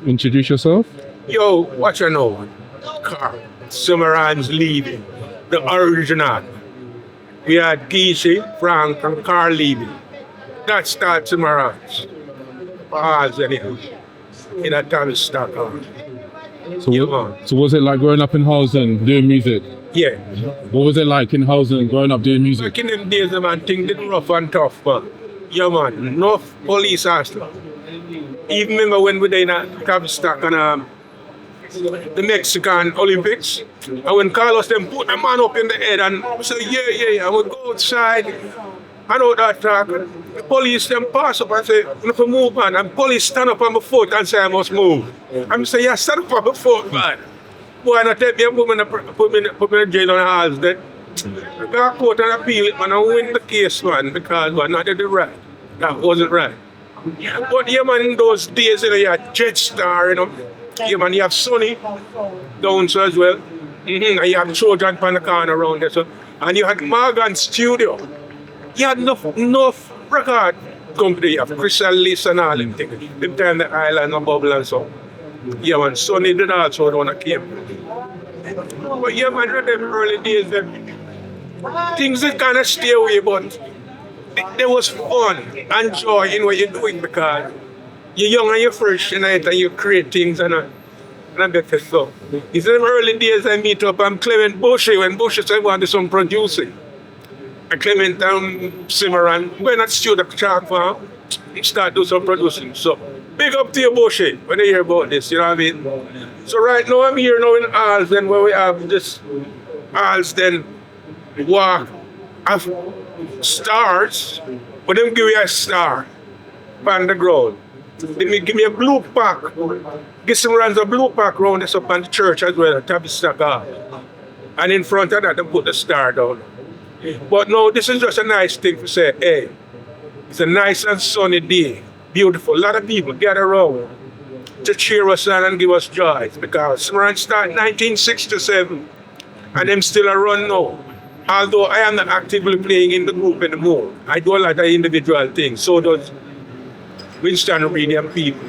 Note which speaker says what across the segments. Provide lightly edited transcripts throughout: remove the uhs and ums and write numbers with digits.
Speaker 1: Introduce yourself.
Speaker 2: Yo, what you know? Carl. Cimarons Levy, the original. We had Gishi, Frank, and Carl Levy. That's that Cimarons. Pause anything. In a time stock on.
Speaker 1: So,
Speaker 2: Yeah,
Speaker 1: what,
Speaker 2: man.
Speaker 1: so what was it like growing up in Harlesden doing music?
Speaker 2: Yeah.
Speaker 1: What was it like in Harlesden growing up doing music?
Speaker 2: Back in them days, man, things did rough and tough, man. Yeah, man. Enough police hustle. Even remember when we were in a Tavistock and the Mexican Olympics. And when Carlos them put the man up in the head and say, yeah, I would go outside and out that talk. The police them pass up and say, you have to move, man. And police stand up on my foot and say I must move. I'm say, yeah, stand up on my foot, man. Boy, not take me and put me in jail on the halls then. I got court and appeal it, man, and win the case, man, because man, not did it right. That wasn't right. But yeah, man, in those days, you had Jetstar, Yeah, man, you have Sonny down so as well. And you have Trojan on the corner around there. So, and you had Morgan Studio. You had enough record company. You have Crystal List and all them things. Them time the island and bubble and so. Yeah, man, Sonny did also when I came. But yeah, man, in them early days, things that kind of stay away, but there was fun and joy in what you're doing because you're young and you're fresh and you create things and I get it so. It's in the early days I meet up, I'm Clement Bushy when Bushy said I want to do some producing. And Clement Cimarron, when at studio Chalk Farm, start do some producing. So big up to you Bushy when you hear about this, you know what I mean? So right now I'm here now in Harlesden where we have this Harlesden Walk of stars, but them give you a star on the ground. Give me a blue pack. Give some runs a blue pack round this up on the church as well, Tavistock. And in front of that, they put the star down. But no, this is just a nice thing to say, hey, it's a nice and sunny day, beautiful. A lot of people gather around to cheer us on and give us joy because Cimarons started 1967 and them still a run now. Although I am not actively playing in the group anymore, I do a lot of individual things. So does Winston Reed and people.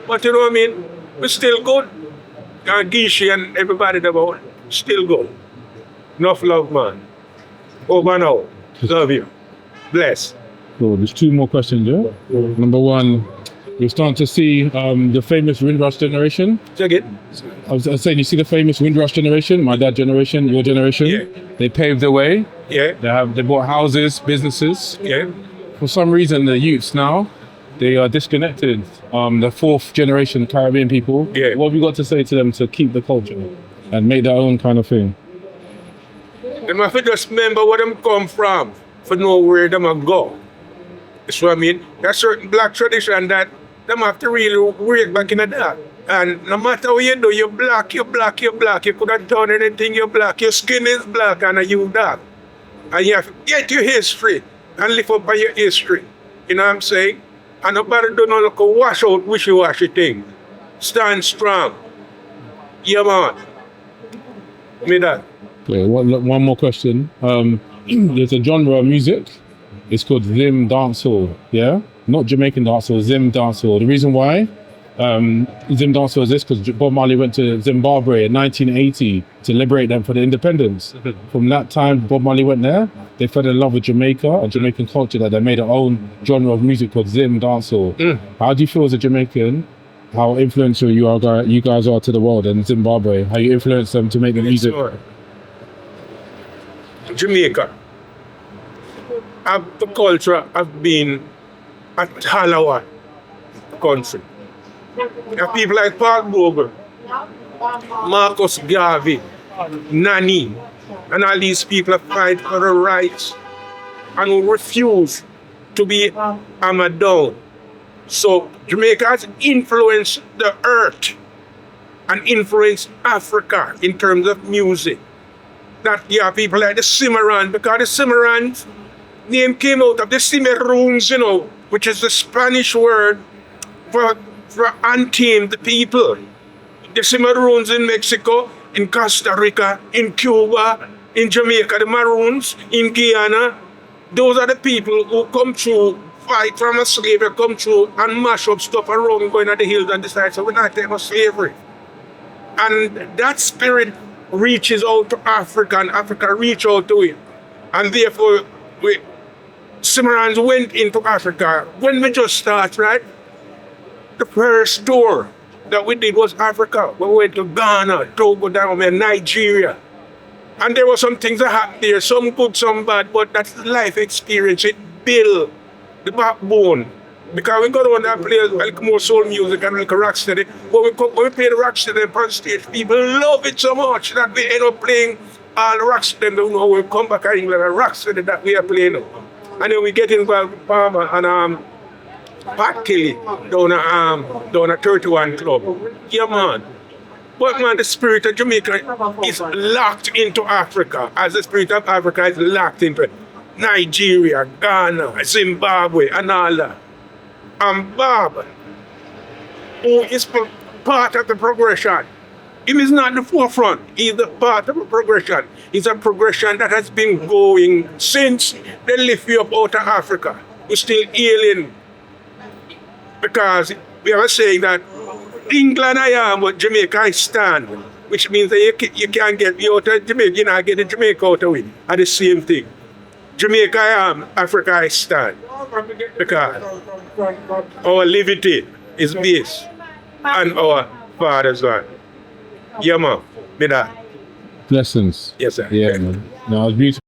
Speaker 2: But you know what I mean? We're still good. And Gishi and everybody about still good. Enough love, man. Over now. Love you. Bless.
Speaker 1: So there's two more questions, yeah? Number one, you're starting to see the famous Windrush generation.
Speaker 2: Check it.
Speaker 1: I was saying, you see the famous Windrush generation, my dad generation, your generation?
Speaker 2: Yeah.
Speaker 1: They paved the way.
Speaker 2: Yeah.
Speaker 1: They bought houses, businesses.
Speaker 2: Yeah.
Speaker 1: For some reason, the youths now, they are disconnected. The fourth generation Caribbean people.
Speaker 2: Yeah.
Speaker 1: What have you got to say to them to keep the culture and make their own kind of thing?
Speaker 2: Them have to just remember where them come from, for know where them a go. That's what I mean. There's certain black tradition that them have to really work back in the dark. And no matter what you do, you're black. You could have done anything, you're black. Your skin is black and you dark. And you have to get your history and live up by your history. You know what I'm saying? And nobody do not wash out wishy-washy thing. Stand strong. Yeah, man. Me that.
Speaker 1: Okay, one more question. There's a genre of music. It's called Zim dancehall. Yeah, not Jamaican dancehall. Zim dancehall. The reason why Zim dancehall is this because Bob Marley went to Zimbabwe in 1980 to liberate them for the independence. From that time, Bob Marley went there. They fell in love with Jamaica and Jamaican culture that they made their own genre of music called Zim dancehall. How do you feel as a Jamaican? How influential you guys are to the world in Zimbabwe? How you influence them to make the music?
Speaker 2: Jamaica, the culture have been a Halawa country. You have people like Paul Bogle, Marcus Garvey, Nani, and all these people fight for the rights and who refuse to be hammered down. So Jamaica has influenced the earth and influenced Africa in terms of music. That you have people like the Cimarron, because the Cimarrons name came out of the Cimarons, which is the Spanish word for untamed people. The Cimarons in Mexico, in Costa Rica, in Cuba, in Jamaica, the Maroons, in Guyana, those are the people who come through fight from a slave come through and mash up stuff around going at the hills and decide, so we're not taking slavery. And that spirit reaches out to Africa and Africa reach out to it. And therefore, Cimarons went into Africa. When we just start, right? The first tour that we did was Africa. We went to Ghana, Togo, down there, Nigeria. And there were some things that happened there, some good, some bad, but that's the life experience. It built the backbone. Because we got on and play like more soul music and like rocksteady. When we play the rocksteady on stage, people love it so much that we end up playing all the rocksteady. You know, we come back to England and rocksteady that we are playing. And then we get involved with Palmer and Pat Kelly down at 31 Club. Yeah, man. But man, the spirit of Jamaica is locked into Africa, as the spirit of Africa is locked into Nigeria, Ghana, Zimbabwe, and all that. And Bob, who is part of the progression, he is not the forefront, he's the part of the progression. It's a progression that has been going since the Levy of out of Africa. We're still healing because we are saying that England I am, but Jamaica I stand, which means that you can't get me out of Jamaica, you not get Jamaica out of it. And the same thing. Jamaica I am, Africa I stand. Because our liberty is based on our father's land. Yeah, man. Me that.
Speaker 1: Blessings.
Speaker 2: Yes, sir.
Speaker 1: Yeah, man. No, it's beautiful.